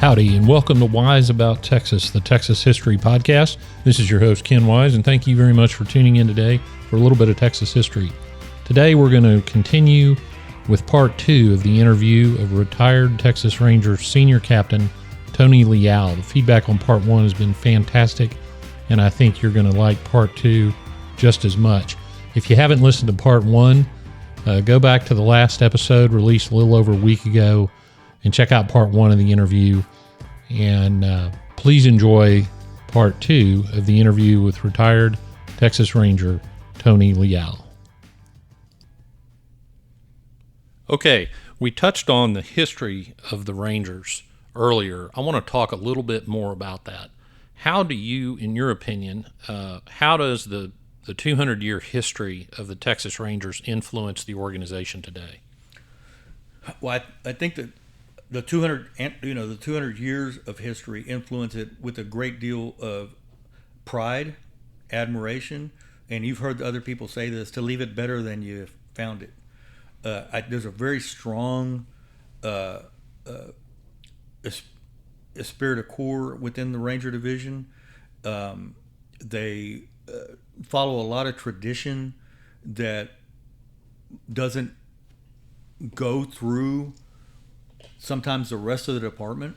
Howdy, and welcome to Wise About Texas, the Texas History Podcast. This is your host, Ken Wise, and thank you very much for tuning in today for a little bit of Texas history. Today, we're going to continue with part 2 of the interview of retired Texas Rangers Senior Captain Tony Leal. The feedback on part 1 has been fantastic, and I think you're going to like part 2 just as much. If you haven't listened to part 1, go back to the last episode released a little over a week ago and check out part 1 of the interview. And please enjoy part 2 of the interview with retired Texas Ranger Tony Leal. Okay, we touched on the history of the Rangers earlier. I want to talk a little bit more about that. How do you, in your opinion, how does the 200-year history of the Texas Rangers influence the organization today? Well, I think that the 200 years of history influence it with a great deal of pride, admiration, and you've heard other people say this: to leave it better than you found it. There's a very strong esprit de corps within the Ranger Division. They follow a lot of tradition that doesn't go through sometimes the rest of the department,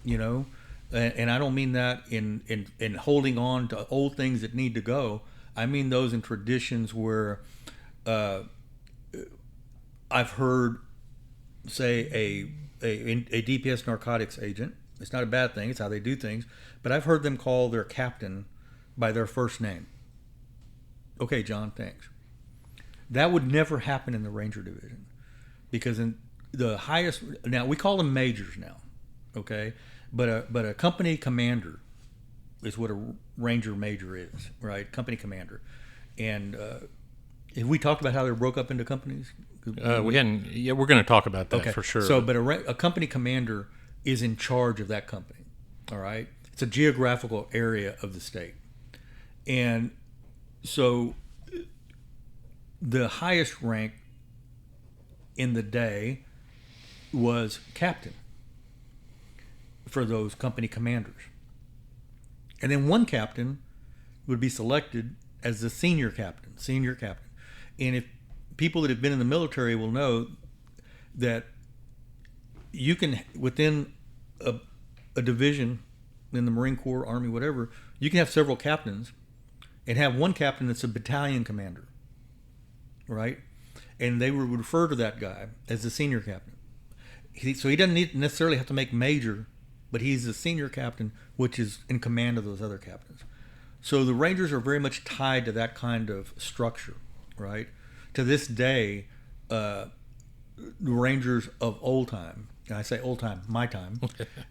and I don't mean that in holding on to old things that need to go. I mean those in traditions where I've heard, say, a DPS narcotics agent. It's not a bad thing. It's how they do things. But I've heard them call their captain by their first name. Okay, John, thanks. That would never happen in the Ranger Division, because in the highest, now we call them majors now, okay? But a company commander is what a Ranger major is, right? Company commander. And have we talked about how they broke up into companies? We hadn't. Yeah, we're going to talk about that for sure. So, but a company commander is in charge of that company, all right? It's a geographical area of the state. And so the highest rank in the day was captain for those company commanders. And then one captain would be selected as the senior captain. And if people that have been in the military will know that you can, within a division in the Marine Corps, Army, whatever, you can have several captains and have one captain that's a battalion commander, right? And they would refer to that guy as the senior captain. So he doesn't necessarily have to make major, but he's the senior captain, which is in command of those other captains. So the Rangers are very much tied to that kind of structure, right? To this day, the Rangers of old time, and I say old time, my time,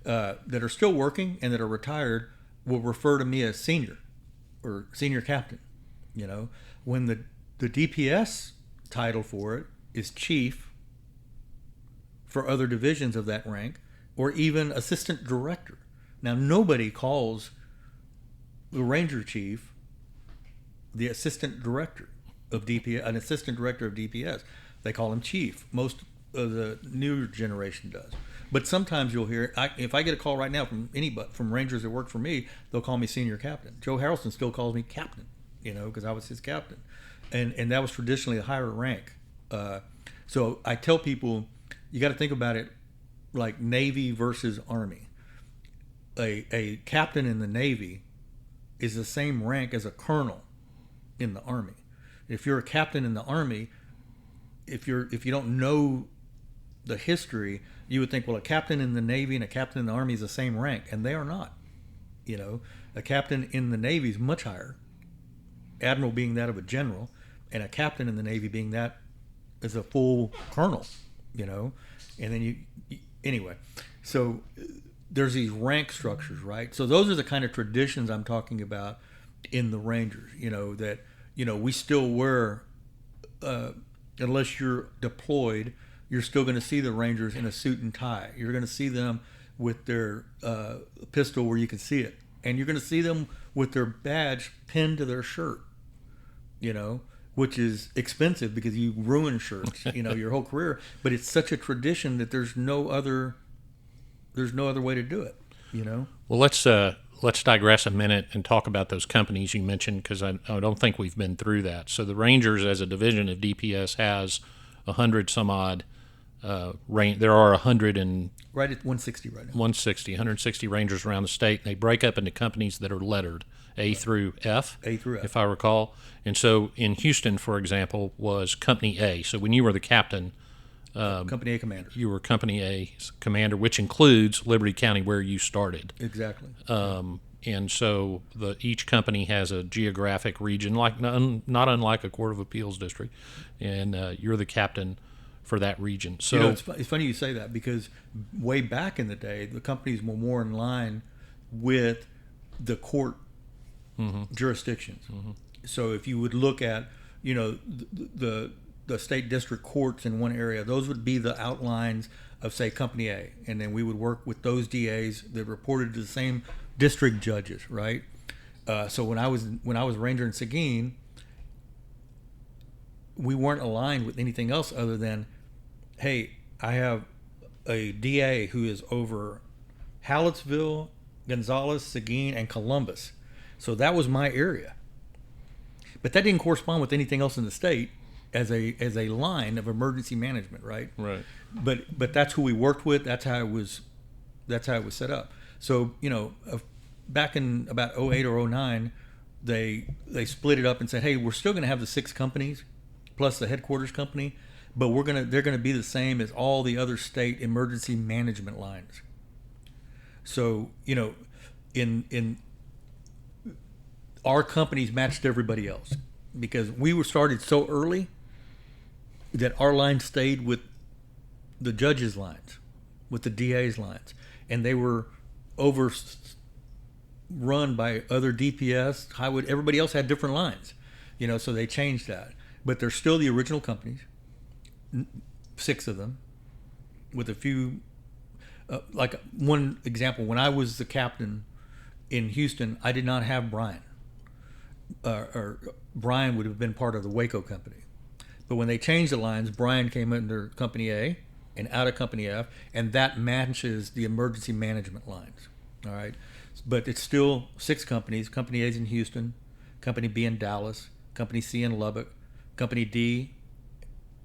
that are still working and that are retired will refer to me as senior or senior captain. When the DPS title for it is chief for other divisions of that rank, or even assistant director. Now, nobody calls the Ranger chief the assistant director of DPS, an assistant director of DPS. They call him chief. Most of the newer generation does. But sometimes you'll hear, if I get a call right now from anybody, from Rangers that work for me, they'll call me senior captain. Joe Harrelson still calls me captain, because I was his captain. And that was traditionally a higher rank. So I tell people, you got to think about it like Navy versus Army. A captain in the Navy is the same rank as a colonel in the Army. If you're a captain in the Army, if you don't know the history, you would think, well, a captain in the Navy and a captain in the Army is the same rank, and they are not. A captain in the Navy is much higher, admiral being that of a general, and a captain in the Navy being that as a full colonel, and then anyway. So there's these rank structures, right? So those are the kind of traditions I'm talking about in the Rangers, that, we still wear, unless you're deployed, you're still going to see the Rangers in a suit and tie. You're going to see them with their pistol where you can see it. And you're going to see them with their badge pinned to their shirt, which is expensive because you ruin shirts, your whole career. But it's such a tradition that there's no other there's no other way to do it. Well, let's digress a minute and talk about those companies you mentioned, because I don't think we've been through that. So the Rangers, as a division of DPS, has 100 some odd. There are 100 and right at 160 right now. 160 Rangers around the state. And they break up into companies that are lettered A through F, if I recall. And so in Houston, for example, was Company A. So when you were the captain, Company A commander, you were Company A commander, which includes Liberty County, where you started. Exactly. And so each company has a geographic region, like not unlike a Court of Appeals district, and you're the captain for that region. So it's funny you say that, because way back in the day, the companies were more in line with the court jurisdictions. So if you would look at, the state district courts in one area, those would be the outlines of, say, Company A, and then we would work with those DAs that reported to the same district judges, right? So when I was Ranger in Seguin, we weren't aligned with anything else other than, hey, I have a DA who is over Hallettsville, Gonzales, Seguin, and Columbus. So that was my area. But that didn't correspond with anything else in the state as a line of emergency management, right? Right. But that's who we worked with. That's how it was set up. So, back in about 08 or 09, they split it up and said, hey, we're still going to have the 6 companies plus the headquarters company, but they're going to be the same as all the other state emergency management lines. So, in our companies matched everybody else, because we were started so early that our line stayed with the judges' lines, with the DA's lines, and they were overrun by other DPS, Highwood. Everybody else had different lines, so they changed that. But they're still the original companies, 6 of them, with a few. Like one example, when I was the captain in Houston, I did not have Brian. Or Brian would have been part of the Waco company. But when they changed the lines, Brian came under Company A and out of Company F, and that matches the emergency management lines. All right, but it's still 6 companies. Company A is in Houston, Company B in Dallas, Company C in Lubbock, Company D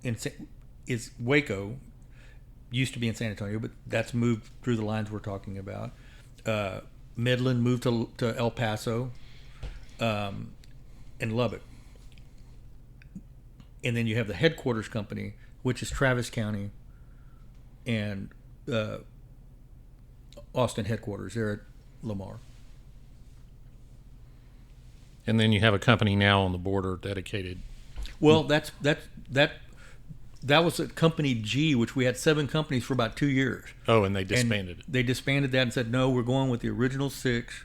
is Waco. Used to be in San Antonio, but that's moved through the lines we're talking about. Midland moved to El Paso, and Lubbock. And then you have the headquarters company, which is Travis County and Austin headquarters. They're at Lamar. And then you have a company now on the border dedicated. Well, that was at Company G, which we had 7 companies for about 2 years. Oh, and they disbanded it. They disbanded that and said, no, we're going with the original 6,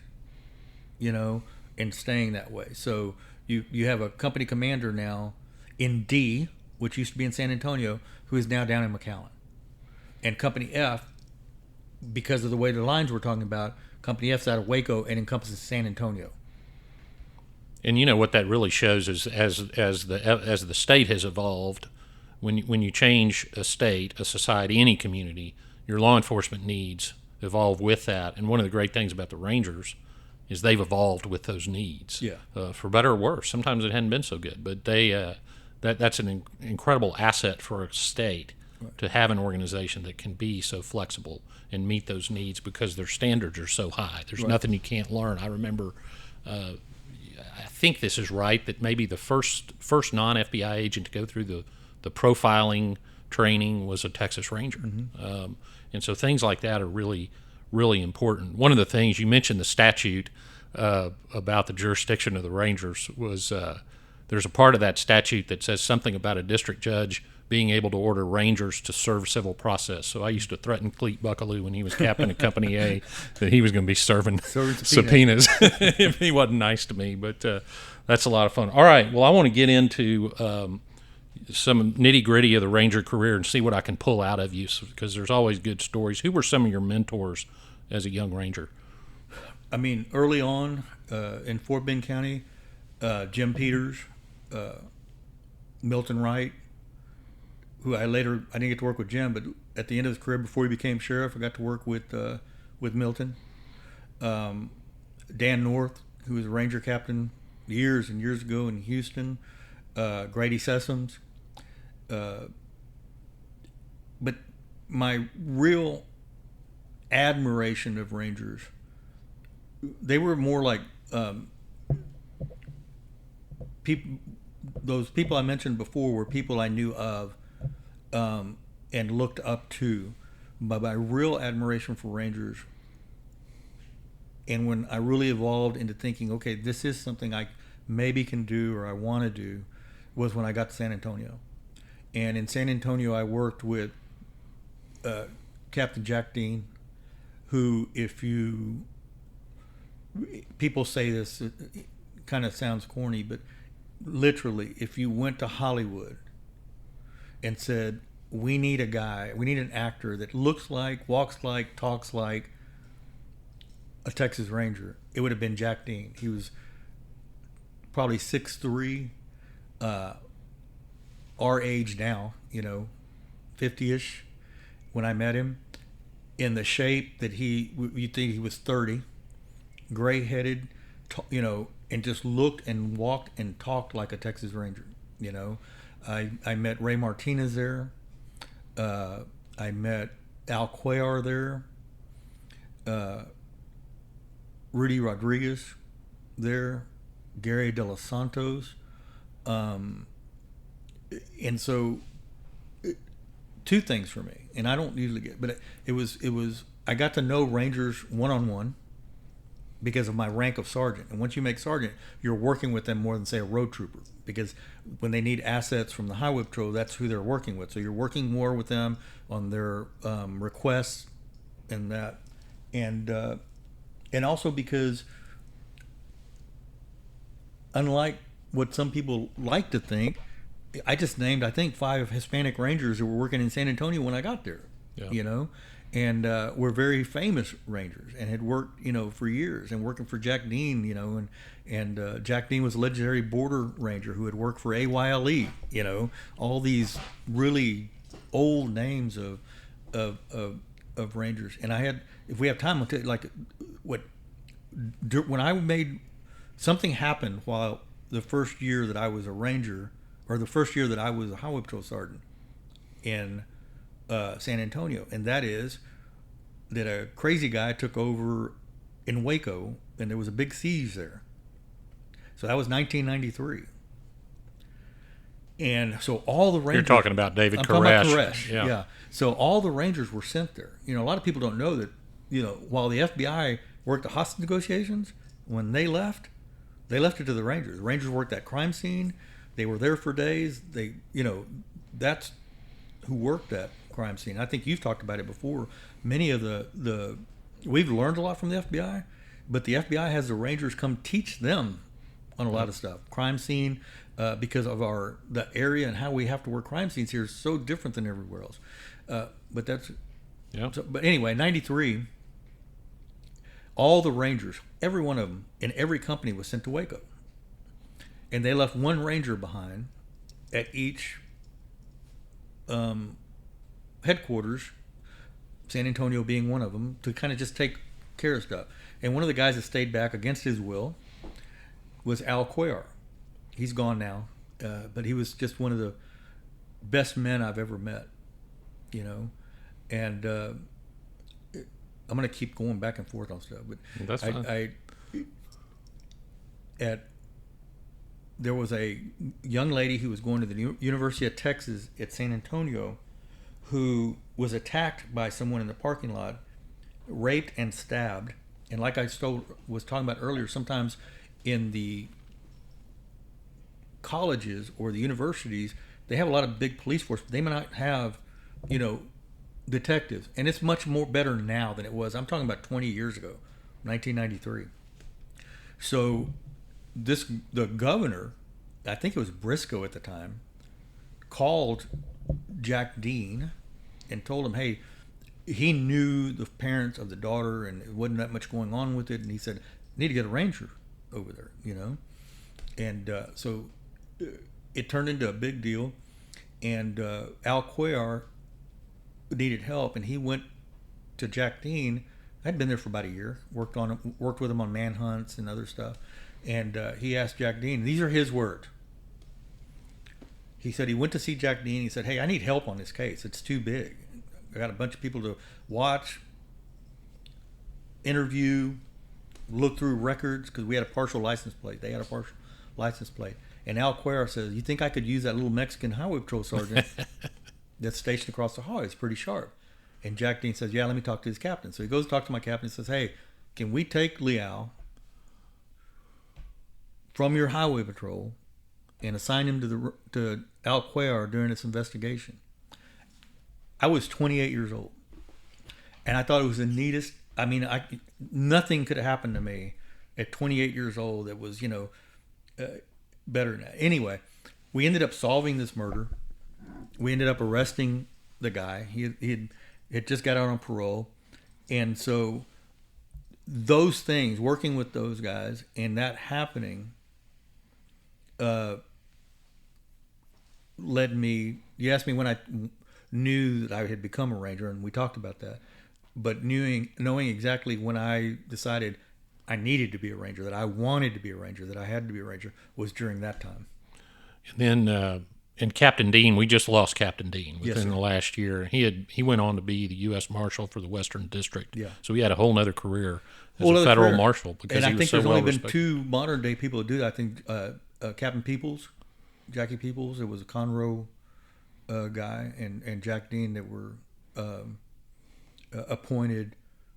and staying that way. So you have a company commander now in D, which used to be in San Antonio, who is now down in McAllen. And Company F, because of the way the lines we're talking about, Company F's out of Waco and encompasses San Antonio. And what that really shows is as the state has evolved, when you change a state, a society, any community, your law enforcement needs evolve with that. And one of the great things about the Rangers is they've evolved with those needs. Yeah. For better or worse. Sometimes it hadn't been so good, but that's an incredible asset for a state, right, to have an organization that can be so flexible and meet those needs, because their standards are so high. There's right. nothing you can't learn. I remember, I think this is right, that maybe the first non-FBI agent to go through the profiling training was a Texas Ranger. Mm-hmm. And so things like that are really, really important. One of the things you mentioned, the statute about the jurisdiction of the Rangers, was there's a part of that statute that says something about a district judge being able to order Rangers to serve civil process. So I used to threaten Cleet Buckaloo when he was captain of Company A that he was going to be serving subpoenas if he wasn't nice to me. But that's a lot of fun. All right, well, I want to get into some nitty-gritty of the Ranger career and see what I can pull out of you, because there's always good stories. Who were some of your mentors as a young Ranger? I mean, early on in Fort Bend County, Jim Peters, Milton Wright, who I didn't get to work with Jim, but at the end of his career, before he became sheriff, I got to work with Milton. Dan North, who was a Ranger captain years and years ago in Houston. Grady Sessoms. But my real admiration of Rangers, they were more like people. Those people I mentioned before were people I knew of and looked up to. But my real admiration for Rangers, and when I really evolved into thinking, okay, this is something I maybe can do or I want to do, was when I got to San Antonio. And in San Antonio, I worked with Captain Jack Dean, who, people say this, it kind of sounds corny, but literally, if you went to Hollywood and said, we need a guy, we need an actor that looks like, walks like, talks like a Texas Ranger, it would have been Jack Dean. He was probably 6'3", our age now, 50-ish when I met him, in the shape that you think he was 30, gray-headed, and just looked and walked and talked like a Texas Ranger. I met Ray Martinez there. I met Al Cuellar there. Rudy Rodriguez there. Gary De Los Santos. And so, two things for me, and I don't usually get, but it was I got to know Rangers one-on-one because of my rank of sergeant. And once you make sergeant, you're working with them more than, say, a road trooper, because when they need assets from the highway patrol, that's who they're working with. So you're working more with them on their requests and that, and also because, unlike what some people like to think, I just named, I think, 5 Hispanic Rangers who were working in San Antonio when I got there. Yeah. And were very famous Rangers and had worked, for years, and working for Jack Dean, and Jack Dean was a legendary border ranger who had worked for AYLE, all these really old names of Rangers. And I had, if we have time, I'll tell you, when I made, something happened while the first year that I was a Ranger, or the first year that I was a highway patrol sergeant in San Antonio, and that is that a crazy guy took over in Waco, and there was a big siege there. So that was 1993. And so all the Rangers... You're talking about David Koresh. Talking about Koresh, yeah. So all the Rangers were sent there. A lot of people don't know that, while the FBI worked the hostage negotiations, when they left it to the Rangers. The Rangers worked that crime scene. They were there for days. That's who worked that crime scene. I think you've talked about it before. Many of we've learned a lot from the FBI, but the FBI has the Rangers come teach them on a lot of stuff. Crime scene, because of the area and how we have to work crime scenes here is so different than everywhere else. But that's, but anyway, 93, all the Rangers, every one of them in every company was sent to Waco. And they left one Ranger behind at each headquarters, San Antonio being one of them, to kind of just take care of stuff. And one of the guys that stayed back against his will was Al Cuellar. He's gone now, but he was just one of the best men I've ever met, And I'm going to keep going back and forth on stuff, but that's fine. There was a young lady who was going to the University of Texas at San Antonio who was attacked by someone in the parking lot, raped and stabbed. And like I was talking about earlier, sometimes in the colleges or the universities, they have a lot of big police force, but they may not have, detectives. And it's much more better now than it was. I'm talking about 20 years ago, 1993. So the governor, I think it was Briscoe at the time, called Jack Dean and told him, hey, he knew the parents of the daughter and it wasn't that much going on with it, and he said, need to get a Ranger over there, and so it turned into a big deal. And Al Cuellar needed help, and he went to Jack Dean. I'd been there for about a year, worked with him on manhunts and other stuff, and he asked Jack Dean. These are his words. He said he went to see Jack Dean. He said, "Hey, I need help on this case. It's too big. I got a bunch of people to watch, interview, look through records, because we had a partial license plate. They had a partial license plate." And Al Cuerra says, "You think I could use that little Mexican highway patrol sergeant that's stationed across the hall? It's pretty sharp." And Jack Dean says, "Yeah, let me talk to his captain." So he goes to talk to my captain and says, "Hey, can we take Leal from your highway patrol and assign him to Al Cuerra during this investigation?" I was 28 years old, and I thought it was the neatest. I mean, nothing could have happened to me at 28 years old that was, better than that. Anyway, we ended up solving this murder. We ended up arresting the guy. He had just got out on parole. And so those things, working with those guys and that happening, led me. You asked me when I knew that I had become a Ranger, and we talked about that. But knowing exactly when I decided I needed to be a Ranger, that I wanted to be a Ranger, that I had to be a Ranger, was during that time. And then, and Captain Dean, we just lost Captain Dean within the last year. He went on to be the U.S. Marshal for the Western District. Yeah. So he had a whole other career as a federal marshal because and he I was think so there's well only respected. been 2 modern day people who do that. I think Captain Peoples, Jackie Peoples, it was a Conroe guy, and Jack Dean that were appointed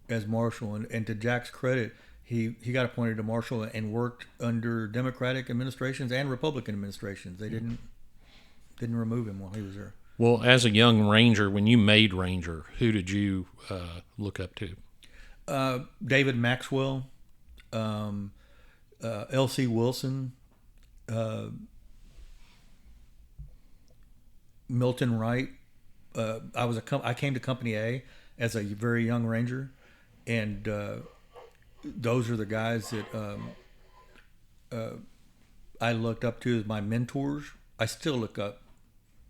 as marshal. And to Jack's credit, he got appointed to marshal and worked under Democratic administrations and Republican administrations. They didn't remove him while he was there. Well, as a young Ranger, when you made Ranger, who did you look up to? David Maxwell, L.C. Wilson, Milton Wright. I came to Company A as a very young Ranger, and those are the guys that I looked up to as my mentors. I still look up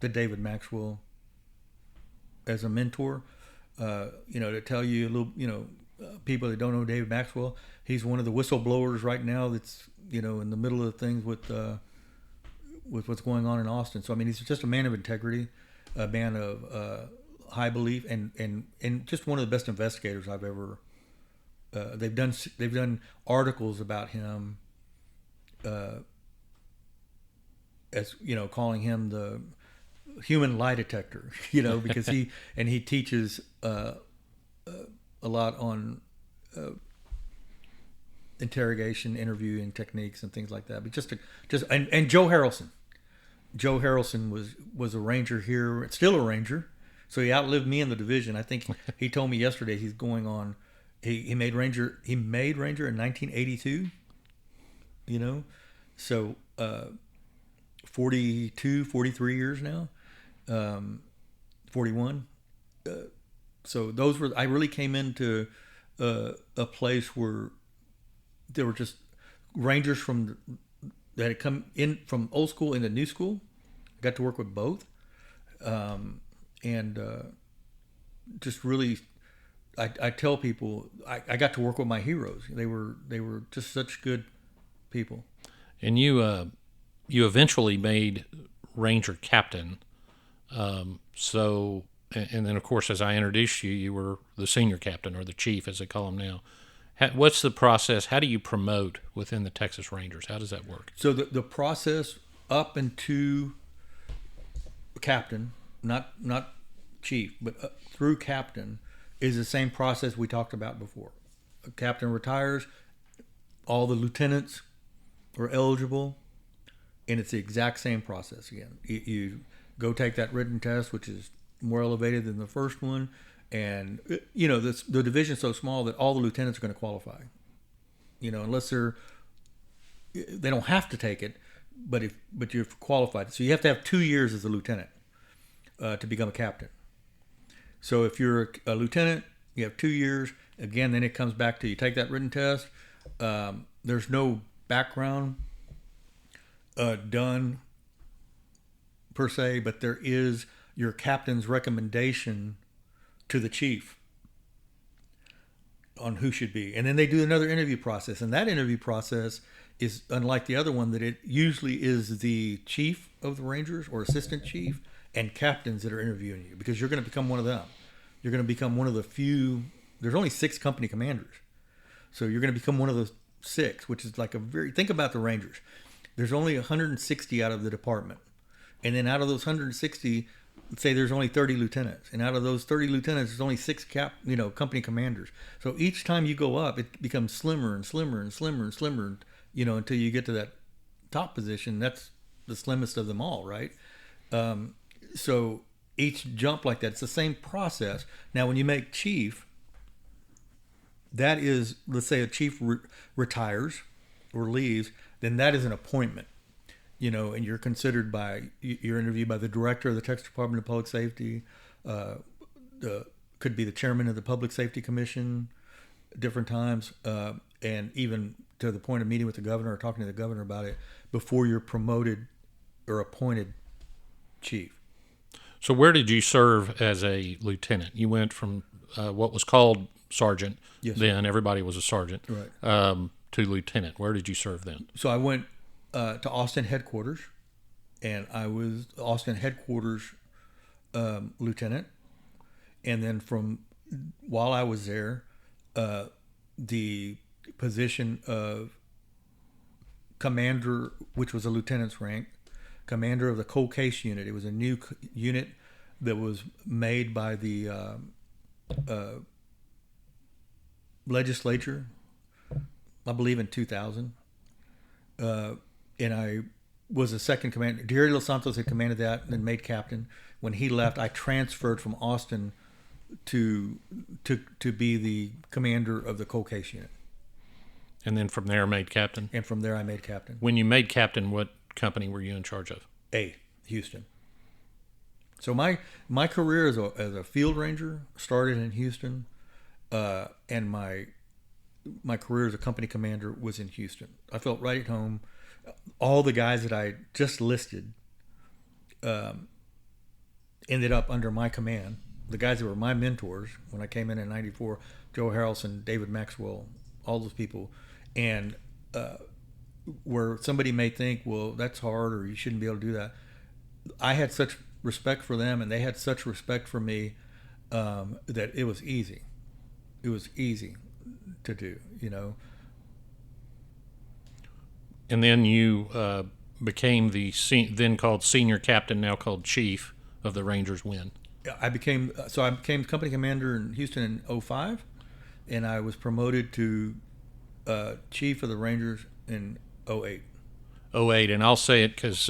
to David Maxwell as a mentor. To tell you a little, people that don't know David Maxwell, he's one of the whistleblowers right now that's, in the middle of things with what's going on in Austin. So, I mean, he's just a man of integrity, a man of high belief, and just one of the best investigators I've ever. They've done articles about him, as calling him the human lie detector, because he teaches a lot on interrogation, interviewing techniques, and things like that. But and Joe Harrelson. Joe Harrelson was a Ranger here, still a Ranger, so he outlived me in the division. I think he told me yesterday he's going on. He made Ranger. He made Ranger in 1982. So 42, 43 years now, 41. So those were. I really came into a place where there were just Rangers that had come in from old school into new school. I got to work with both, and just really. I tell people I got to work with my heroes. They were just such good people. And you eventually made Ranger Captain. So, and then of course, as I introduced you, you were the Senior Captain, or the Chief, as they call him now. What's the process? How do you promote within the Texas Rangers? How does that work? So the process up into Captain, not Chief, but through Captain, is the same process we talked about before. A captain retires, all the lieutenants are eligible, and it's the exact same process again. You go take that written test, which is more elevated than the first one, and the division's so small that all the lieutenants are going to qualify. Unless they don't have to take it, but you're qualified. So you have to have 2 years as a lieutenant to become a captain. So if you're a lieutenant, you have 2 years. Again, then it comes back to you take that written test. There's no background done per se, but there is your captain's recommendation to the chief on who should be. And then they do another interview process. And that interview process is unlike the other one, that it usually is the chief of the Rangers or assistant chief and captains that are interviewing you, because you're going to become one of them. You're going to become one of the few. There's only 6 company commanders. So you're going to become one of those 6, which is like think about the Rangers. There's only 160 out of the department. And then out of those 160, let's say there's only 30 lieutenants. And out of those 30 lieutenants, there's only 6 company commanders. So each time you go up, it becomes slimmer and slimmer and slimmer and slimmer, until you get to that top position. That's the slimmest of them all, right? So each jump like that, it's the same process. Now, when you make chief, that is, let's say a chief retires or leaves, then that is an appointment, and you're considered you're interviewed by the director of the Texas Department of Public Safety, could be the chairman of the Public Safety Commission, different times, and even to the point of meeting with the governor or talking to the governor about it before you're promoted or appointed chief. So where did you serve as a lieutenant? You went from what was called sergeant, yes, then everybody was a sergeant, right, to lieutenant. Where did you serve then? So I went to Austin headquarters, and I was Austin headquarters lieutenant. And then while I was there, the position of commander, which was a lieutenant's rank, commander of the cold case unit. It was a new unit that was made by the legislature, I believe in 2000. And I was a second commander. Diario Los Santos had commanded that and then made captain. When he left, I transferred from Austin to be the commander of the cold case unit. And then from there made captain? And from there I made captain. When you made captain, what company were you in charge of? Houston. So my career as a field ranger started in Houston, and my career as a company commander was in Houston. I felt right at home. All the guys that I just listed ended up under my command. The guys that were my mentors when I came in '94, Joe Harrelson, David Maxwell, all those people. And where somebody may think, well, that's hard or you shouldn't be able to do that, I had such respect for them and they had such respect for me that it was easy. It was easy to do, And then you became the then called Senior Captain, now called Chief of the Rangers when? I became company commander in Houston in 2005, and I was promoted to Chief of the Rangers in 2008. 2008, and I'll say it because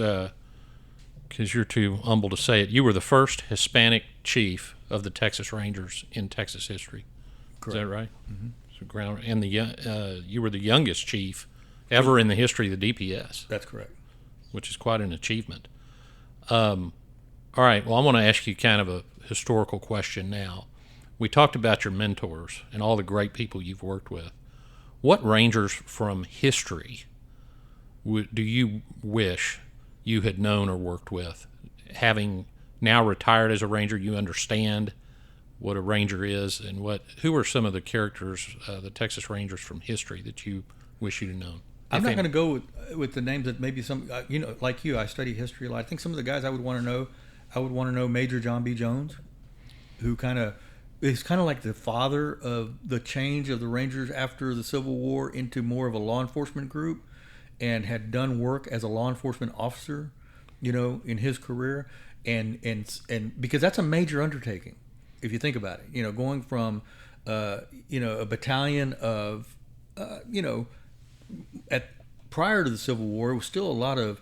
you're too humble to say it. You were the first Hispanic chief of the Texas Rangers in Texas history. Correct. Is that right? Mm-hmm. So and you were the youngest chief ever in the history of the DPS. That's correct. Which is quite an achievement. All right, well, I want to ask you kind of a historical question now. We talked about your mentors and all the great people you've worked with. What Rangers from history do you wish you had known or worked with? Having now retired as a Ranger, you understand what a Ranger is, and who are some of the characters, the Texas Rangers from history, that you wish you'd have known? I'm not going to go with the names that maybe some, like you, I study history a lot. I think some of the guys I would want to know Major John B. Jones, who is kind of like the father of the change of the Rangers after the Civil War into more of a law enforcement group, and had done work as a law enforcement officer, in his career, and because that's a major undertaking, if you think about it, going from, a battalion of, prior to the Civil War, it was still a lot of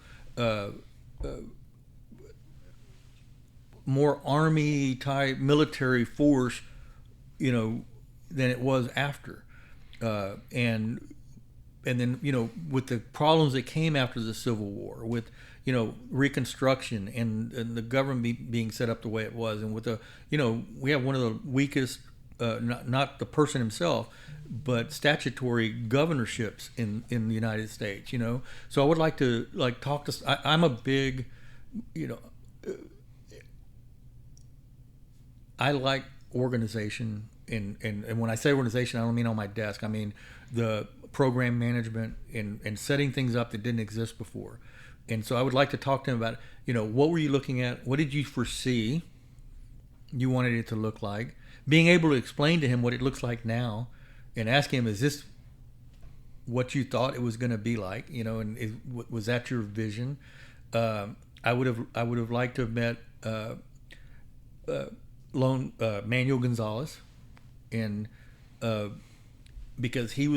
more Army type military force, than it was after, and then with the problems that came after the Civil War, with Reconstruction and the government being set up the way it was, and with we have one of the weakest, not the person himself, but statutory governorships in the United States. So I would like to talk to. I'm a big, I like organization. And when I say organization, I don't mean on my desk. I mean the program management and setting things up that didn't exist before. And so I would like to talk to him about, what were you looking at? What did you foresee you wanted it to look like? Being able to explain to him what it looks like now, and ask him, is this what you thought it was going to be like? Was that your vision? I would have liked to have met Manuel Gonzalez, and because he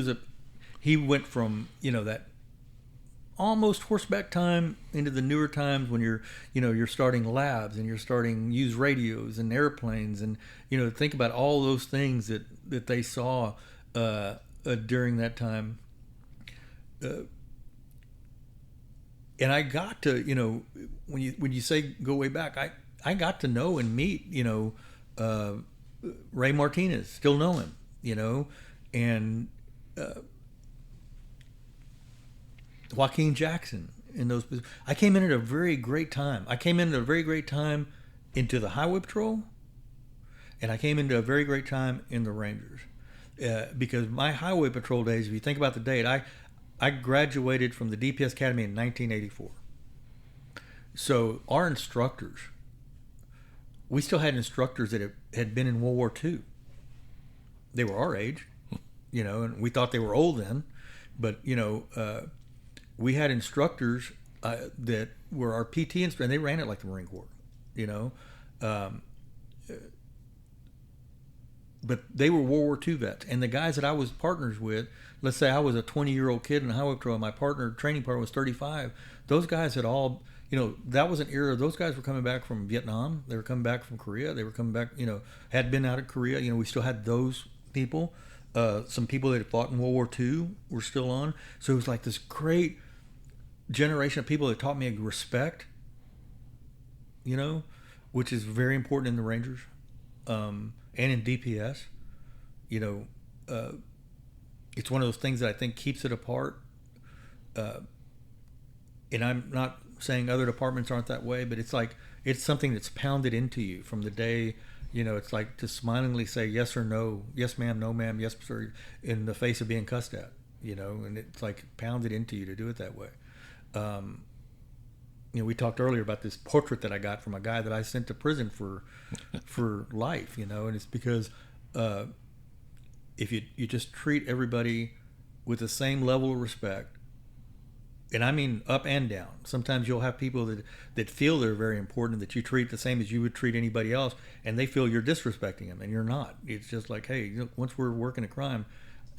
went from that almost horseback time into the newer times when you're starting labs and you're starting used radios and airplanes, and think about all those things that they saw during that time. And I got to when you say go way back, I got to know and meet Ray Martinez, still know him, and Joaquin Jackson in those. I came in at a very great time. I came in at a very great time into the Highway Patrol, and I came into a very great time in the Rangers, because my Highway Patrol days, if you think about the date, I graduated from the DPS Academy in 1984. So our instructors, we still had instructors that had been in World War II. They were our age, and we thought they were old then, but we had instructors that were our PT instructors, and they ran it like the Marine Corps, but they were World War II vets. And the guys that I was partners with, let's say I was a 20-year-old kid in the Highway Patrol, and my training partner was 35. Those guys had all, that was an era. Those guys were coming back from Vietnam. They were coming back from Korea. They were coming back, had been out of Korea. We still had those people. Some people that had fought in World War II were still on. So it was like this great generation of people that taught me respect, which is very important in the Rangers, and in DPS. It's one of those things that I think keeps it apart. And I'm not saying other departments aren't that way, but it's something that's pounded into you from the day, it's like to smilingly say yes or no, yes ma'am, no ma'am, yes sir, in the face of being cussed at, and it's like pounded into you to do it that way. We talked earlier about this portrait that I got from a guy that I sent to prison for life, and it's because if you just treat everybody with the same level of respect, and I mean up and down. Sometimes you'll have people that feel they're very important, that you treat the same as you would treat anybody else, and they feel you're disrespecting them, and you're not. It's just like, hey, once we're working a crime,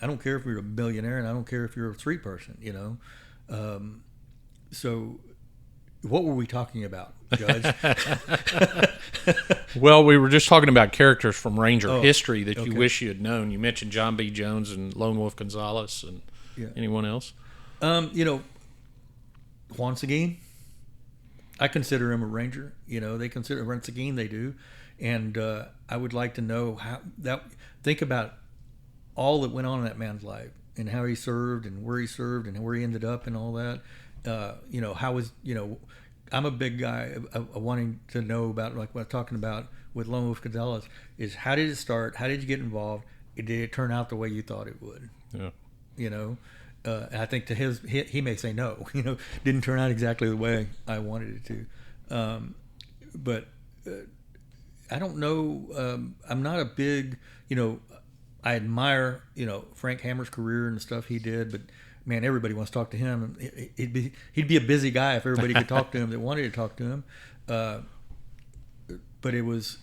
I don't care if you're a billionaire, and I don't care if you're a street person, So what were we talking about, Judge? Well, we were just talking about characters from Ranger history that you wish you had known. You mentioned John B. Jones and Lone Wolf Gonzalez, and anyone else? Juan Seguin. I consider him a Ranger. They consider Juan Seguin, they do. And I would like to know think about all that went on in that man's life, and how he served, and where he served, and where he ended up, and all that. How was, I'm a big guy wanting to know about, like what I'm talking about with Lone Wolf Gonzalez, is how did it start? How did you get involved? Did it turn out the way you thought it would? Yeah. I think to he may say no, didn't turn out exactly the way I wanted it to. But I don't know. I'm not a big, I admire, Frank Hammer's career and the stuff he did, but man, everybody wants to talk to him. He'd be a busy guy if everybody could talk to him that wanted to talk to him. But it was,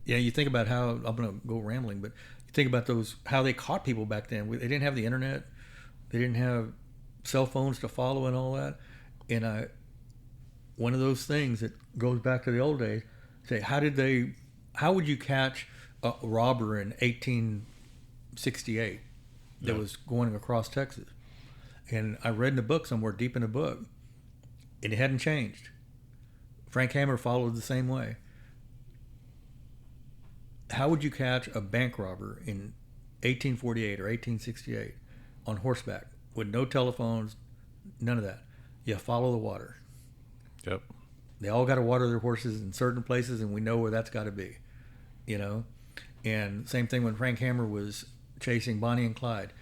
you think about how, I'm going to go rambling, but you think about how they caught people back then. They didn't have the internet. They didn't have cell phones to follow and all that. And one of those things that goes back to the old days, say, how would you catch a robber in 1868 that was going across Texas? And I read in a book somewhere, deep in a book, and it hadn't changed. Frank Hammer followed the same way. How would you catch a bank robber in 1848 or 1868 on horseback with no telephones, none of that? You follow the water. Yep. They all got to water their horses in certain places, and we know where that's got to be, And same thing when Frank Hammer was chasing Bonnie and Clyde.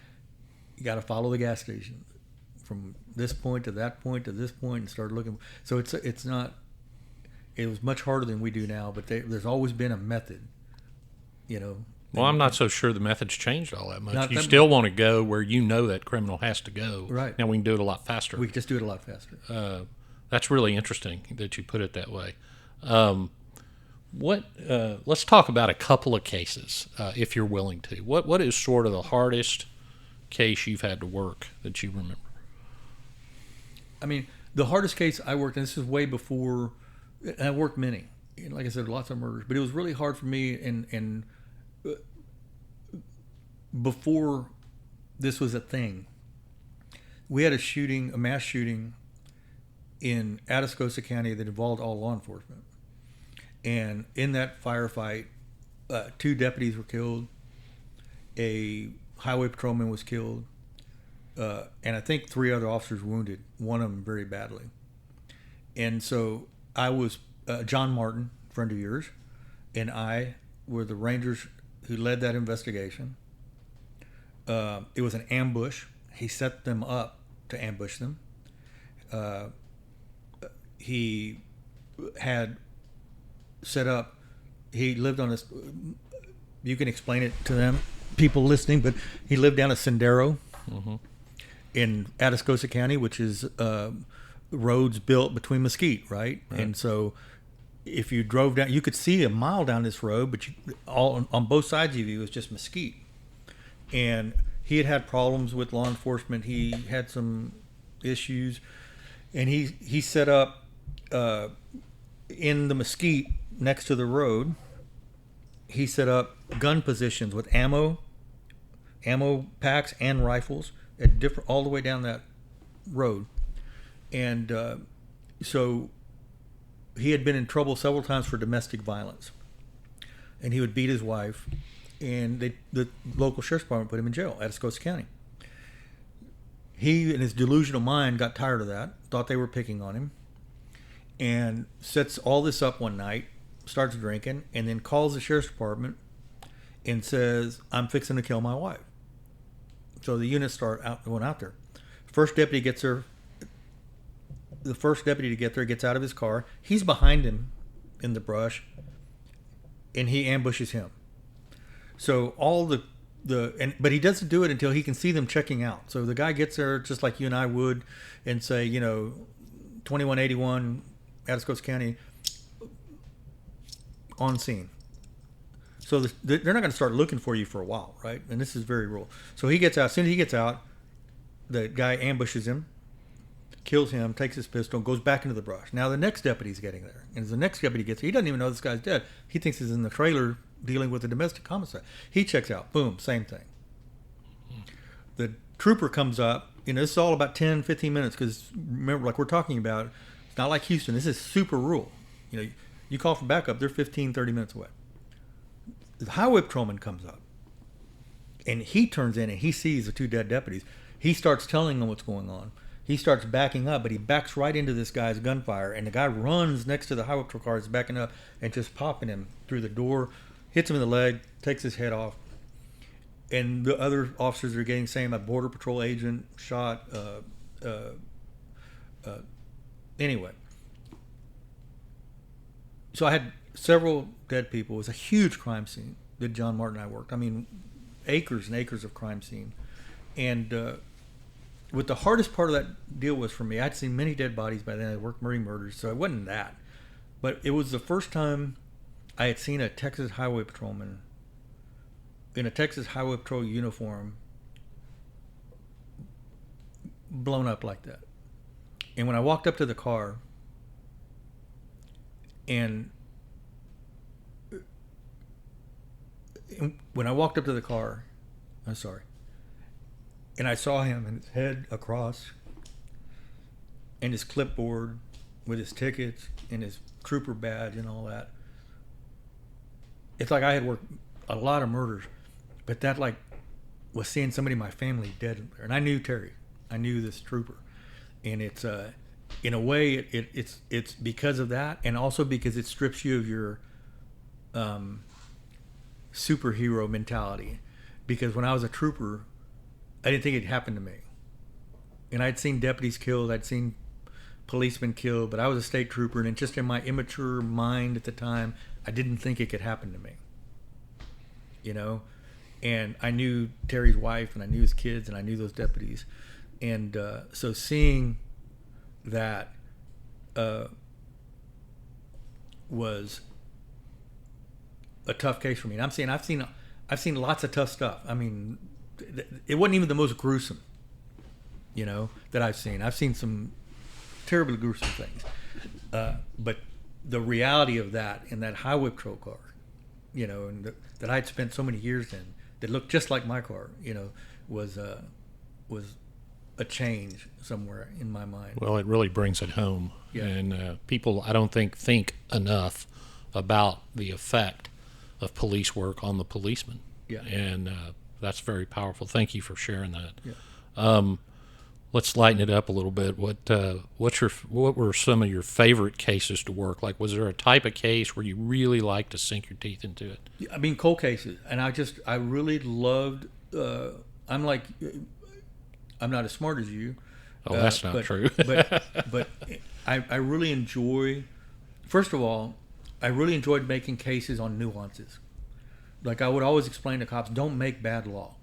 You got to follow the gas station from this point to that point to this point and start looking. So it's not. It was much harder than we do now, but there's always been a method. Well, I'm not so sure the method's changed all that much. You that still want to go where you know that criminal has to go. Right. Now we can do it a lot faster. We can just do it a lot faster. That's really interesting that you put it that way. Let's talk about a couple of cases, if you're willing to. What is sort of the hardest case you've had to work that you remember? I mean, the hardest case I worked, and this is way before, and I worked many. And like I said, lots of murders, but it was really hard for me. And before this was a thing, we had a mass shooting in Atascosa County that involved all law enforcement. And in that firefight, 2 deputies were killed, a highway patrolman was killed, and I think 3 other officers wounded, one of them very badly. And so I was, John Martin, friend of yours, and I were the Rangers who led that investigation. It was an ambush. He set them up to ambush them. He had set up, he lived on this, you can explain it to them, people listening, but he lived down a Sendero in Atascosa County, which is roads built between mesquite, right? And so if you drove down, you could see a mile down this road, but all on both sides of you was just mesquite. And he had problems with law enforcement. He had some issues, and he set up in the mesquite next to the road. He set up gun positions with ammo packs and rifles at different, all the way down that road. And so he had been in trouble several times for domestic violence, and he would beat his wife, and the local sheriff's department put him in jail, Atascosa County. He, in his delusional mind, got tired of that, thought they were picking on him, and sets all this up one night, starts drinking, and then calls the sheriff's department and says, "I'm fixing to kill my wife." So the units going out there. First deputy gets there. The first deputy to get there gets out of his car. He's behind him in the brush, and he ambushes him. So all but he doesn't do it until he can see them checking out. So the guy gets there just like you and I would, and say, 2181 Atascosa County on scene. So they're not going to start looking for you for a while, right? And this is very rural. So he gets out. As soon as he gets out, the guy ambushes him, kills him, takes his pistol, goes back into the brush. Now the next deputy's getting there. And as the next deputy gets there, he doesn't even know this guy's dead. He thinks he's in the trailer dealing with a domestic homicide. He checks out. Boom, same thing. The trooper comes up. This is all about 10, 15 minutes, because remember, like we're talking about, it's not like Houston. This is super rural. You call for backup, they're 15, 30 minutes away. The highway patrolman comes up, and he turns in and he sees the 2 dead deputies. He starts telling them what's going on. He starts backing up, but he backs right into this guy's gunfire, and the guy runs next to the highway patrol car, is backing up and just popping him through the door, hits him in the leg, takes his head off. And the other officers are getting same. A border patrol agent shot. Anyway, so I had several dead people. It was a huge crime scene that John Martin and I worked. I mean, acres and acres of crime scene. And what the hardest part of that deal was for me, I'd seen many dead bodies by then. I worked murders, so it wasn't that. But it was the first time I had seen a Texas highway patrolman in a Texas highway patrol uniform blown up like that. And when I walked up to the car, and and I saw him and his head across and his clipboard with his tickets and his trooper badge and all that. It's like I had worked a lot of murders, but that was seeing somebody in my family dead there. And I knew Terry. I knew this trooper. And it's in a way it's because of that, and also because it strips you of your superhero mentality, because when I was a trooper, I didn't think it happened to me. And I'd seen deputies killed, I'd seen policemen killed, but I was a state trooper, and just in my immature mind at the time, I didn't think it could happen to me. You know? And I knew Terry's wife, and I knew his kids, and I knew those deputies. And so seeing that was a tough case for me. And I'm saying I've seen lots of tough stuff. I mean, it wasn't even the most gruesome, you know, that I've seen. I've seen some terribly gruesome things. But the reality of that in that highway patrol car, you know, and that I'd spent so many years in, that looked just like my car, you know, was a change somewhere in my mind. Well, it really brings it home. Yeah. And people, I don't think enough about the effect of police work on the policeman. Yeah. And that's very powerful. Thank you for sharing that. Yeah. Let's lighten it up a little bit. What were some of your favorite cases to work? Like, was there a type of case where you really liked to sink your teeth into it? I mean, cold cases, and I really loved. I'm not as smart as you. Oh, that's not true. but I really enjoy. First of all, I really enjoyed making cases on nuances. Like, I would always explain to cops, don't make bad law.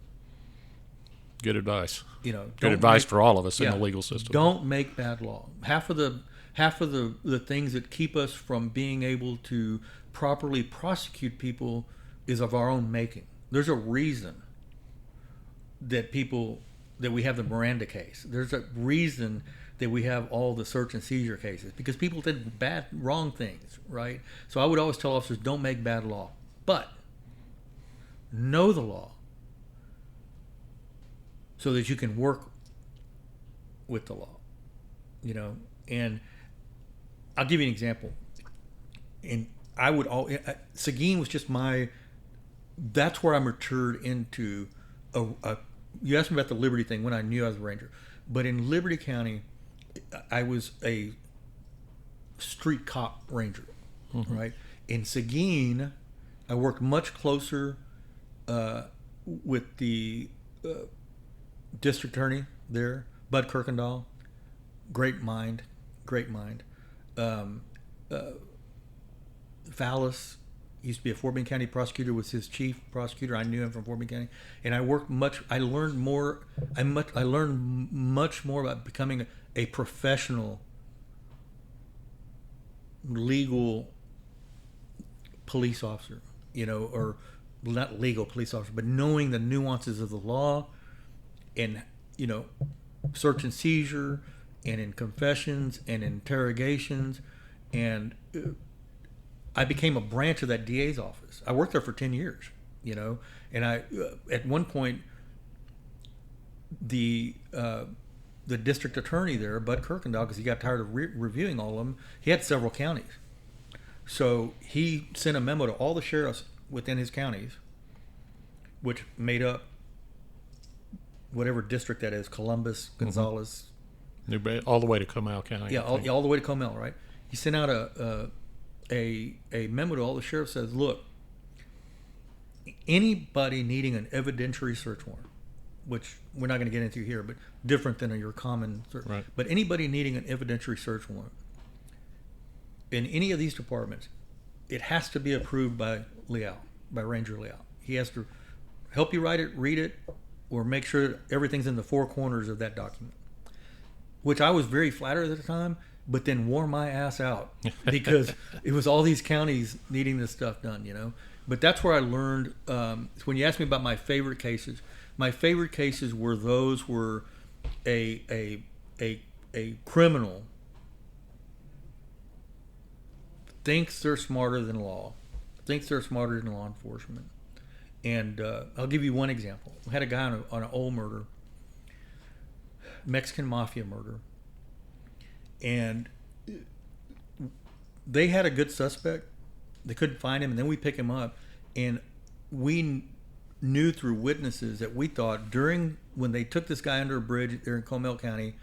Good advice. You know, good advice for all of us in the legal system. Don't make bad law. Half of the things that keep us from being able to properly prosecute people is of our own making. There's a reason that we have the Miranda case. There's a reason that we have all the search and seizure cases, because people did wrong things, right? So I would always tell officers, don't make bad law, but know the law so that you can work with the law, you know. And I'll give you an example. And Seguin was just that's where I matured into you asked me about the Liberty thing when I knew I was a ranger. But in Liberty County, I was a street cop ranger, mm-hmm. right? In Seguin, I worked much closer with the district attorney there, Bud Kirkendall. Great mind. Fallis used to be a Fort Bend County prosecutor, was his chief prosecutor. I knew him from Fort Bend County, and I learned much more about becoming a professional legal police officer, you know, or not legal police officer, but knowing the nuances of the law, and, you know, search and seizure, and in confessions and interrogations, and I became a branch of that DA's office. I worked there for 10 years, you know, and I at one point the district attorney there, Bud Kirkendall, because he got tired of reviewing all of them, he had several counties, so he sent a memo to all the sheriffs within his counties, which made up whatever district that is, Columbus, Gonzales, all the way to Comal County. Yeah, all the way to Comal, right? He sent out a memo to all the sheriffs, says, look, anybody needing an evidentiary search warrant, which we're not going to get into here, but different than your common search, right. But anybody needing an evidentiary search warrant in any of these departments, it has to be approved by Leal, by Ranger Leal. He has to help you write it, read it, or make sure everything's in the four corners of that document, which I was very flattered at the time, but then wore my ass out because it was all these counties needing this stuff done, you know. But that's where I learned. When you asked me about my favorite cases were those where a criminal thinks they're smarter than law, thinks they're smarter than law enforcement. And I'll give you one example. We had a guy on an old murder, Mexican mafia murder, and they had a good suspect. They couldn't find him, and then we pick him up, and we knew through witnesses that we thought when they took this guy under a bridge there in Comal County,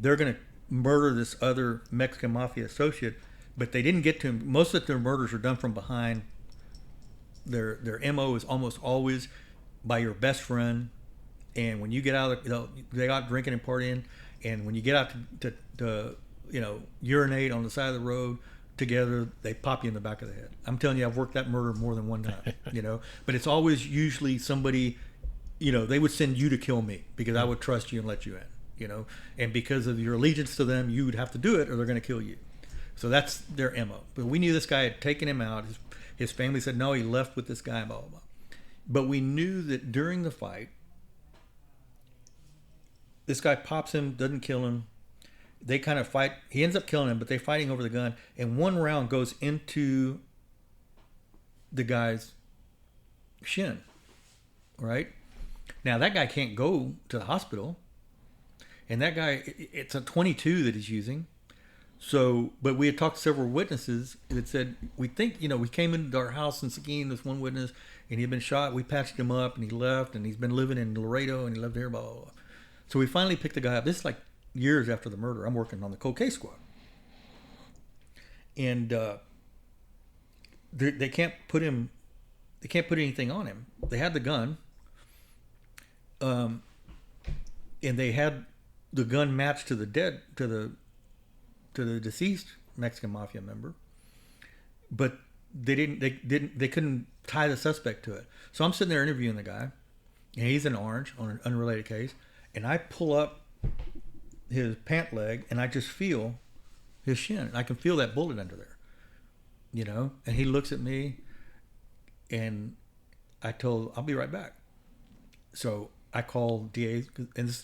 they're going to murder this other Mexican mafia associate, but they didn't get to him. Most of their murders are done from behind their MO is almost always by your best friend. And when you get out, they out drinking and partying, and when you get out to urinate on the side of the road together, they pop you in the back of the head. I'm telling you, I've worked that murder more than one time. But it's always usually somebody. They would send you to kill me because I would trust you and let you in. And because of your allegiance to them, you would have to do it, or they're going to kill you. So that's their MO. But we knew this guy had taken him out. His family said no, he left with this guy, blah blah blah. But we knew that during the fight, this guy pops him, doesn't kill him. They kind of fight. He ends up killing him, but they're fighting over the gun. And one round goes into the guy's shin. Right? Now, that guy can't go to the hospital. And that guy, it's a 22 that he's using. So, but we had talked to several witnesses that said, we think, we came into our house in Seguin, this one witness, and he had been shot. We patched him up, and he left, and he's been living in Laredo, and he lived here, blah, blah, blah. So we finally picked the guy up. This is like years after the murder. I'm working on the cold case squad. And they can't put anything on him. They had the gun. And they had the gun matched to the deceased Mexican mafia member. But they couldn't tie the suspect to it. So I'm sitting there interviewing the guy, and he's in orange on an unrelated case. And I pull up his pant leg, and I just feel his shin. I can feel that bullet under there, And he looks at me, and I'll be right back. So I called DA, and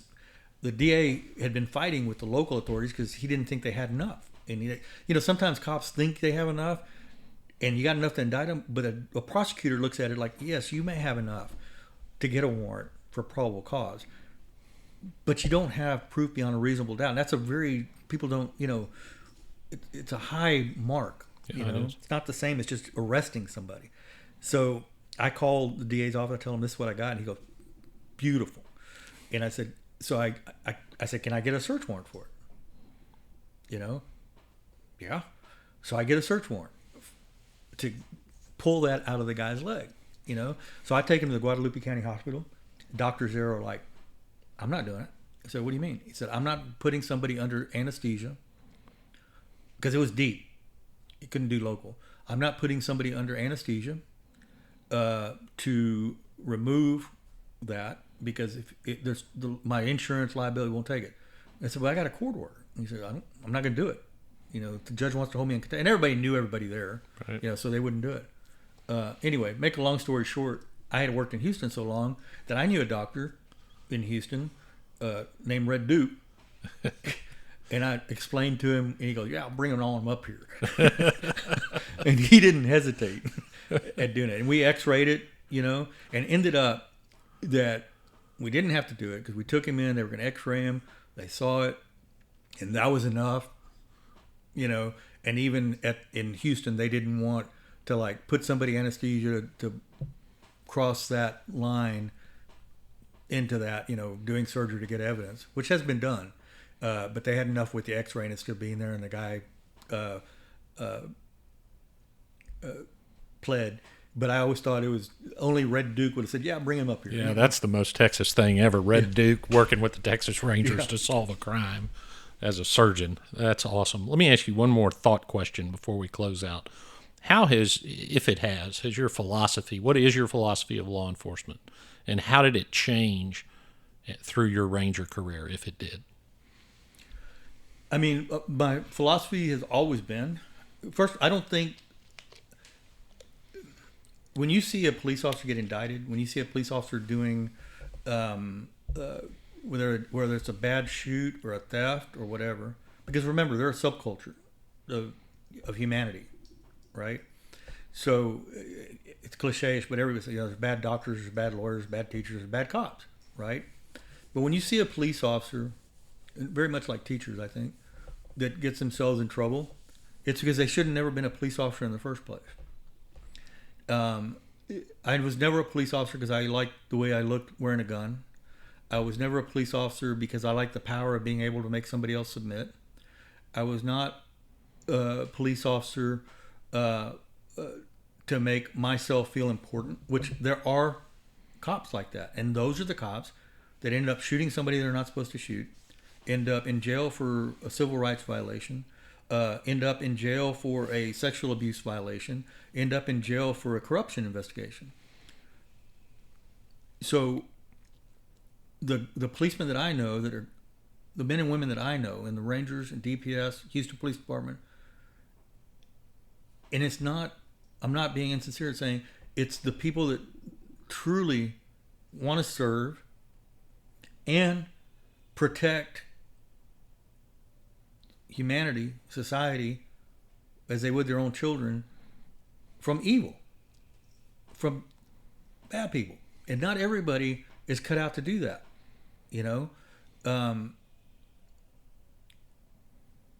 the DA had been fighting with the local authorities because he didn't think they had enough. And sometimes cops think they have enough, and you got enough to indict them, but a prosecutor looks at it like, yes, you may have enough to get a warrant for probable cause. But you don't have proof beyond a reasonable doubt. And that's people don't, it's a high mark. It's not the same as just arresting somebody. So I called the DA's office. I tell him this is what I got. And he goes, beautiful. And I said, I said, can I get a search warrant for it? Yeah. So I get a search warrant to pull that out of the guy's leg, So I take him to the Guadalupe County Hospital. Doctors there are like, I'm not doing it. I said, what do you mean? He said, I'm not putting somebody under anesthesia because it was deep. You couldn't do local. I'm not putting somebody under anesthesia to remove that because my insurance liability won't take it. I said, well, I got a court order. He said, I'm not going to do it. The judge wants to hold me in contempt. And everybody knew everybody there, right. So they wouldn't do it. Anyway, make a long story short, I had worked in Houston so long that I knew a doctor in Houston named Red Duke. And I explained to him, and he goes, yeah, I'll bring him on up here. And he didn't hesitate at doing it. And we x-rayed it, and ended up that we didn't have to do it because we took him in. They were going to x-ray him. They saw it, and that was enough, And even in Houston, they didn't want to, put somebody anesthesia to cross that line into that, doing surgery to get evidence, which has been done. But they had enough with the x-ray and it still being there, and the guy pled. But I always thought it was only Red Duke would have said, yeah, bring him up here. Yeah, that's the most Texas thing ever. Red Duke working with the Texas Rangers to solve a crime as a surgeon. That's awesome. Let me ask you one more thought question before we close out. How has your philosophy, what is your philosophy of law enforcement? And how did it change through your Ranger career, if it did? I mean, my philosophy has always been, first, I don't think, when you see a police officer get indicted, when you see a police officer doing, whether it's a bad shoot or a theft or whatever, because remember, they're a subculture of humanity, right? So it's cliche-ish, but everybody says, there's bad doctors, there's bad lawyers, bad teachers, there's bad cops, right? But when you see a police officer, very much like teachers, I think, that gets themselves in trouble, it's because they should have never been a police officer in the first place. I was never a police officer because I liked the way I looked wearing a gun. I was never a police officer because I liked the power of being able to make somebody else submit. I was not a police officer to make myself feel important, which there are cops like that. And those are the cops that end up shooting somebody they're not supposed to shoot, end up in jail for a civil rights violation, end up in jail for a sexual abuse violation, end up in jail for a corruption investigation. So the policemen that I know, that are the men and women that I know, and the Rangers and DPS, Houston Police Department, and it's not, I'm not being insincere in saying, it's the people that truly want to serve and protect humanity, society, as they would their own children, from evil, from bad people. And not everybody is cut out to do that, you know?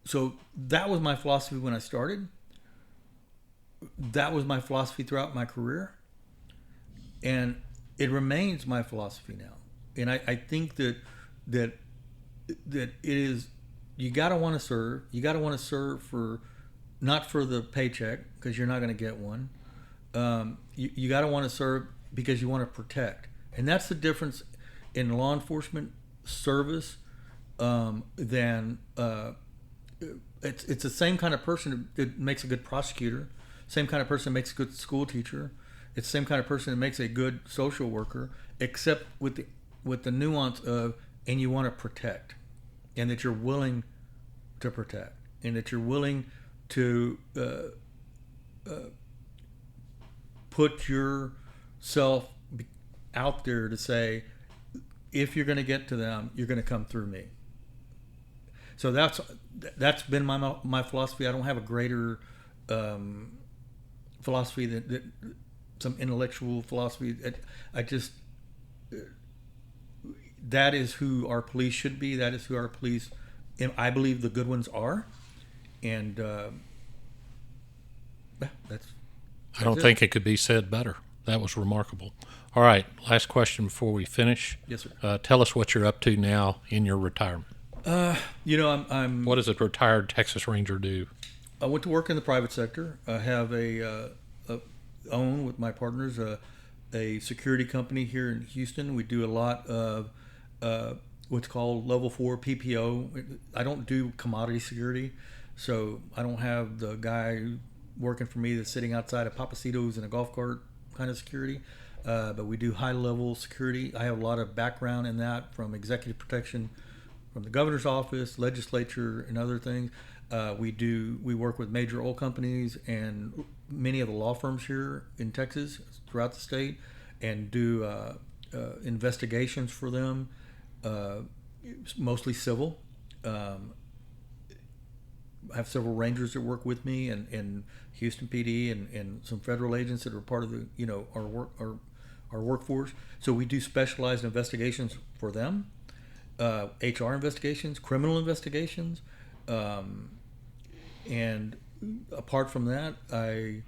So that was my philosophy when I started. That was my philosophy throughout my career. And it remains my philosophy now. And I think that it is, you got to want to serve. You got to want to serve for, not for the paycheck, because you're not going to get one. You got to want to serve because you want to protect. And that's the difference in law enforcement service than it's the same kind of person that makes a good prosecutor, same kind of person that makes a good school teacher. It's the same kind of person that makes a good social worker, except with the nuance of, and you want to protect, and that you're willing to protect, and that you're willing to put yourself out there to say, if you're going to get to them, you're going to come through me. So that's been my philosophy. I don't have a greater philosophy that some intellectual philosophy. I just, that is who our police should be. That is who our police, and I believe the good ones are. And that's I don't think it could be said better. That was remarkable. All right, last question before we finish. Yes, sir. Tell us what you're up to now in your retirement. I'm. What does a retired Texas Ranger do? I went to work in the private sector. I have own with my partners a security company here in Houston. We do a lot of what's called level 4 PPO. I don't do commodity security, so I don't have the guy working for me that's sitting outside of Papacitos in a golf cart kind of security. But we do high level security. I have a lot of background in that, from executive protection from the governor's office, legislature, and other things. We work with major oil companies and many of the law firms here in Texas, throughout the state, and do investigations for them, mostly civil. I have several Rangers that work with me, and Houston PD, and some federal agents that are part of the our workforce. So we do specialized investigations for them, HR investigations, criminal investigations. And apart from that, I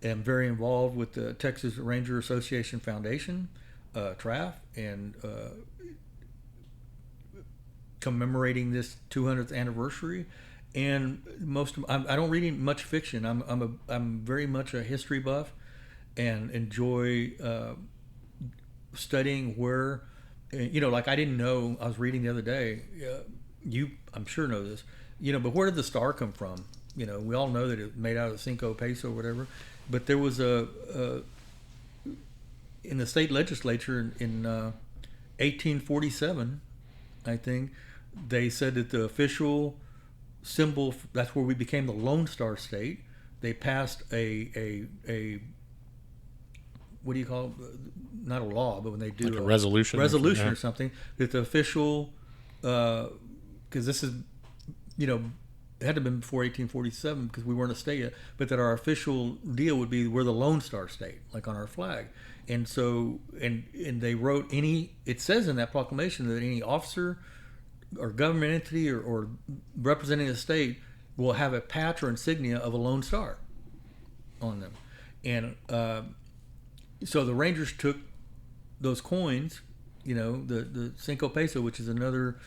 am very involved with the Texas Ranger Association Foundation, TRAF, and commemorating this 200th anniversary. And I don't read much fiction. I'm very much a history buff, and enjoy studying where, like I didn't know. I was reading the other day. I'm sure know this. But where did the star come from? We all know that it was made out of Cinco Peso or whatever, but there was in the state legislature in 1847, I think, they said that the official symbol, that's where we became the Lone Star State. They passed a what do you call it? Not a law, but when they do like a resolution or something, that the official, because this is, it had to have been before 1847 because we weren't a state yet, but that our official deal would be we're the Lone Star State, like on our flag. And so, and they wrote it says in that proclamation that any officer or government entity or representing the state will have a patch or insignia of a Lone Star on them. And so the Rangers took those coins, the Cinco Peso, which is another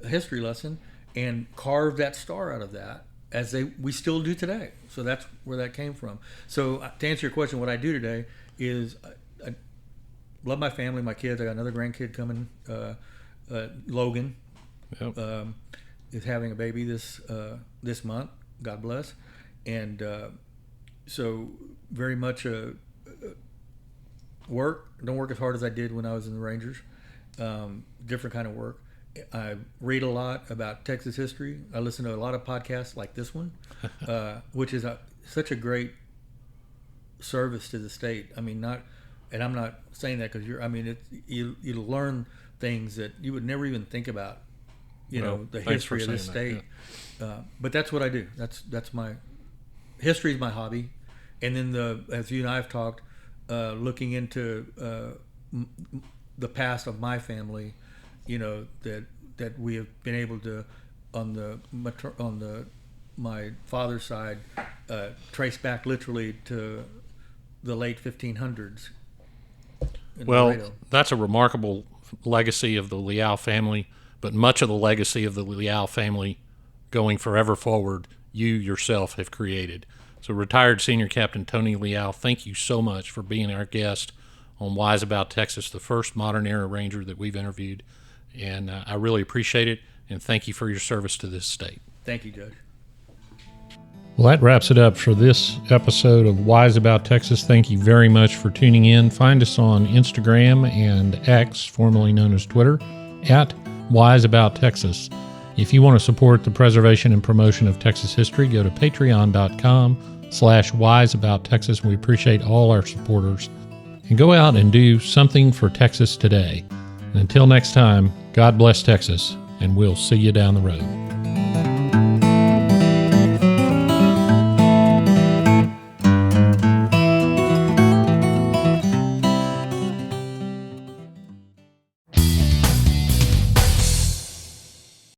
history lesson, and carved that star out of that we still do today. So that's where that came from. So to answer your question, what I do today is I love my family, my kids. I got another grandkid coming, Logan. Yep. Is having a baby this month. God bless. And so very much work. Don't work as hard as I did when I was in the Rangers. Different kind of work. I read a lot about Texas history. I listen to a lot of podcasts like this one, which is such a great service to the state. I mean, and I'm not saying that because you learn things that you would never even think about. The history of the state. Yeah. But that's what I do. That's my history is my hobby, and then as you and I have talked, looking into the past of my family. That we have been able to on my father's side trace back literally to the late 1500s. Well, Laredo. That's a remarkable legacy of the Leal family, but much of the legacy of the Leal family going forever forward, you yourself have created. So retired Senior Captain Tony Leal, thank you so much for being our guest on Wise About Texas, the first modern era Ranger that we've interviewed. And I really appreciate it, and thank you for your service to this state. Thank you, Judge. Well, that wraps it up for this episode of Wise About Texas. Thank you very much for tuning in. Find us on Instagram and X, formerly known as Twitter, at Wise About Texas. If you want to support the preservation and promotion of Texas history, go to patreon.com/wiseabouttexas. We appreciate all our supporters. And go out and do something for Texas today. And until next time, God bless Texas, and we'll see you down the road.